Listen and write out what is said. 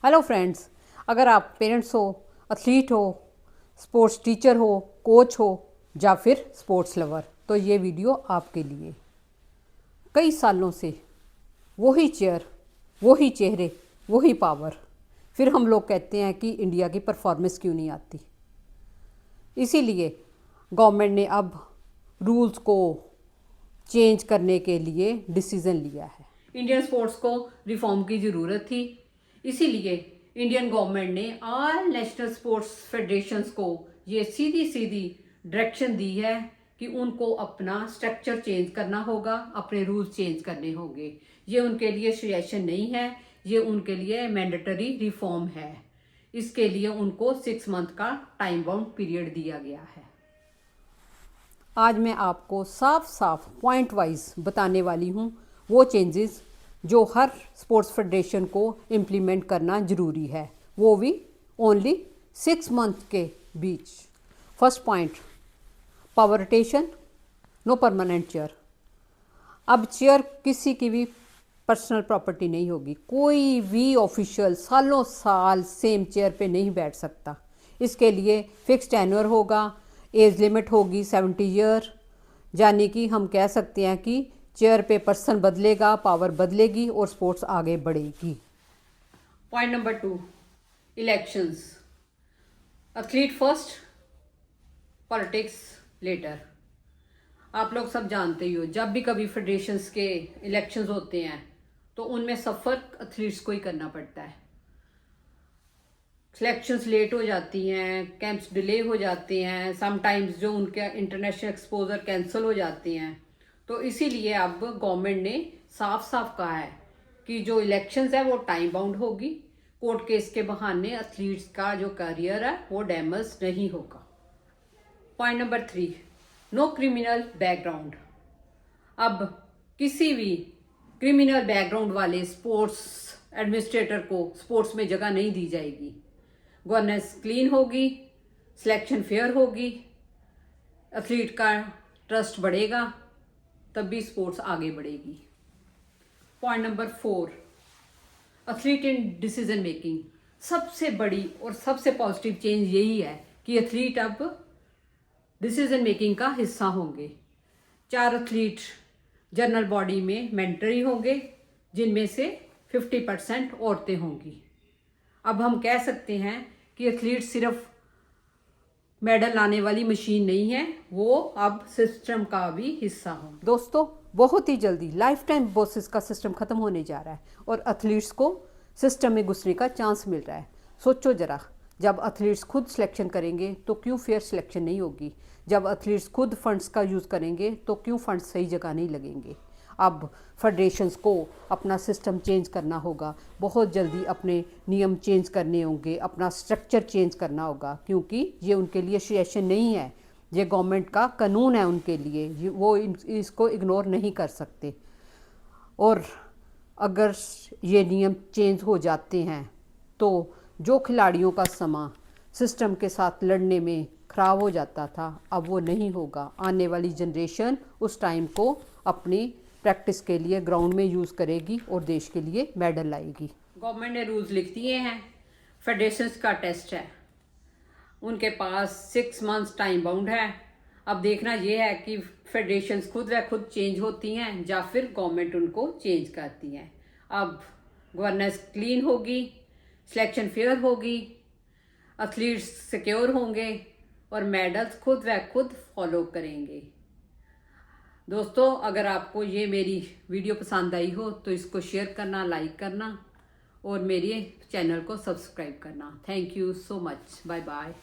Hello friends, अगर आप parents हो, एथलीट हो, स्पोर्ट्स टीचर हो, कोच हो या फिर स्पोर्ट्स लवर, तो ये वीडियो आपके लिए। कई सालों से वही चेयर, वही चेहरे, वही पावर, फिर हम लोग कहते हैं कि इंडिया की परफॉर्मेंस क्यों नहीं आती। इसीलिए गवर्नमेंट ने अब रूल्स को चेंज करने के लिए डिसीज़न लिया है। इंडियन स्पोर्ट्स को रिफॉर्म की ज़रूरत थी, इसीलिए इंडियन गवर्नमेंट ने ऑल नेशनल स्पोर्ट्स फेडरेशंस को ये सीधी सीधी डायरेक्शन दी है कि उनको अपना स्ट्रक्चर चेंज करना होगा, अपने रूल्स चेंज करने होंगे। ये उनके लिए सजेशन नहीं है, ये उनके लिए मैंडेटरी रिफॉर्म है। इसके लिए उनको 6 मंथ का टाइम बाउंड पीरियड दिया गया है। आज मैं आपको साफ साफ पॉइंट वाइज बताने वाली हूँ वो चेंजेस जो हर स्पोर्ट्स फेडरेशन को इम्प्लीमेंट करना ज़रूरी है, वो भी ओनली 6 मंथ के बीच। First point, power rotation, no permanent chair. अब चेयर किसी की भी पर्सनल प्रॉपर्टी नहीं होगी। कोई भी ऑफिशियल सालों साल सेम चेयर पे नहीं बैठ सकता। इसके लिए फिक्स टेन्योर होगा, एज लिमिट होगी 70 ईयर, यानी कि हम कह सकते हैं कि चेयर पे पर्सन बदलेगा, पावर बदलेगी और स्पोर्ट्स आगे बढ़ेगी। Point number 2, elections. Athlete first, politics later. आप लोग सब जानते ही हो, जब भी कभी फेडरेशंस के इलेक्शंस होते हैं तो उनमें सफ़र एथलीट्स को ही करना पड़ता है। सिलेक्शंस लेट हो जाती हैं, कैंप्स डिले हो जाते हैं, समटाइम्स जो उनके इंटरनेशनल एक्सपोजर कैंसिल हो जाते हैं। तो इसीलिए अब गवर्नमेंट ने साफ साफ कहा है कि जो इलेक्शंस है वो टाइम बाउंड होगी। कोर्ट केस के बहाने एथलीट्स का जो करियर है वो डैमेज नहीं होगा। Point number 3, no criminal background. अब किसी भी क्रिमिनल बैकग्राउंड वाले स्पोर्ट्स एडमिनिस्ट्रेटर को स्पोर्ट्स में जगह नहीं दी जाएगी। गवर्नेंस क्लीन होगी, सिलेक्शन फेयर होगी, एथलीट का ट्रस्ट बढ़ेगा, तब भी स्पोर्ट्स आगे बढ़ेगी। Point number 4, athlete in decision making. सबसे बड़ी और सबसे पॉजिटिव चेंज यही है कि एथलीट अब डिसीजन मेकिंग का हिस्सा होंगे। 4 एथलीट जनरल बॉडी में मैंडेटरी होंगे, जिनमें से 50% औरतें होंगी। अब हम कह सकते हैं कि एथलीट सिर्फ मेडल लाने वाली मशीन नहीं है, वो अब सिस्टम का भी हिस्सा हो। दोस्तों, बहुत ही जल्दी लाइफ टाइम बेसिस का सिस्टम ख़त्म होने जा रहा है और एथलीट्स को सिस्टम में घुसने का चांस मिल रहा है। सोचो ज़रा, जब एथलीट्स खुद सिलेक्शन करेंगे तो क्यों फेयर सिलेक्शन नहीं होगी? जब एथलीट्स खुद फंड्स का यूज़ करेंगे तो क्यों फंड्स सही जगह नहीं लगेंगे? अब फेडरेशंस को अपना सिस्टम चेंज करना होगा, बहुत जल्दी अपने नियम चेंज करने होंगे, अपना स्ट्रक्चर चेंज करना होगा, क्योंकि ये उनके लिए सजेशन नहीं है, ये गवर्नमेंट का कानून है उनके लिए, वो इसको इग्नोर नहीं कर सकते। और अगर ये नियम चेंज हो जाते हैं तो जो खिलाड़ियों का समा सिस्टम के साथ लड़ने में ख़राब हो जाता था, अब वो नहीं होगा। आने वाली जनरेशन उस टाइम को अपनी प्रैक्टिस के लिए ग्राउंड में यूज़ करेगी और देश के लिए मेडल लाएगी। गवर्नमेंट ने रूल्स लिख दिए हैं, फेडरेशंस का टेस्ट है, उनके पास 6 मंथ्स टाइम बाउंड है। अब देखना ये है कि फेडरेशंस खुद व खुद चेंज होती हैं या फिर गवर्नमेंट उनको चेंज करती है। अब गवर्नेंस क्लीन होगी, सिलेक्शन फेयर होगी, एथलीट्स सिक्योर होंगे और मेडल्स खुद व खुद फॉलो करेंगे। दोस्तों, अगर आपको ये मेरी वीडियो पसंद आई हो तो इसको शेयर करना, लाइक करना और मेरे चैनल को सब्सक्राइब करना। Thank you so much. Bye bye.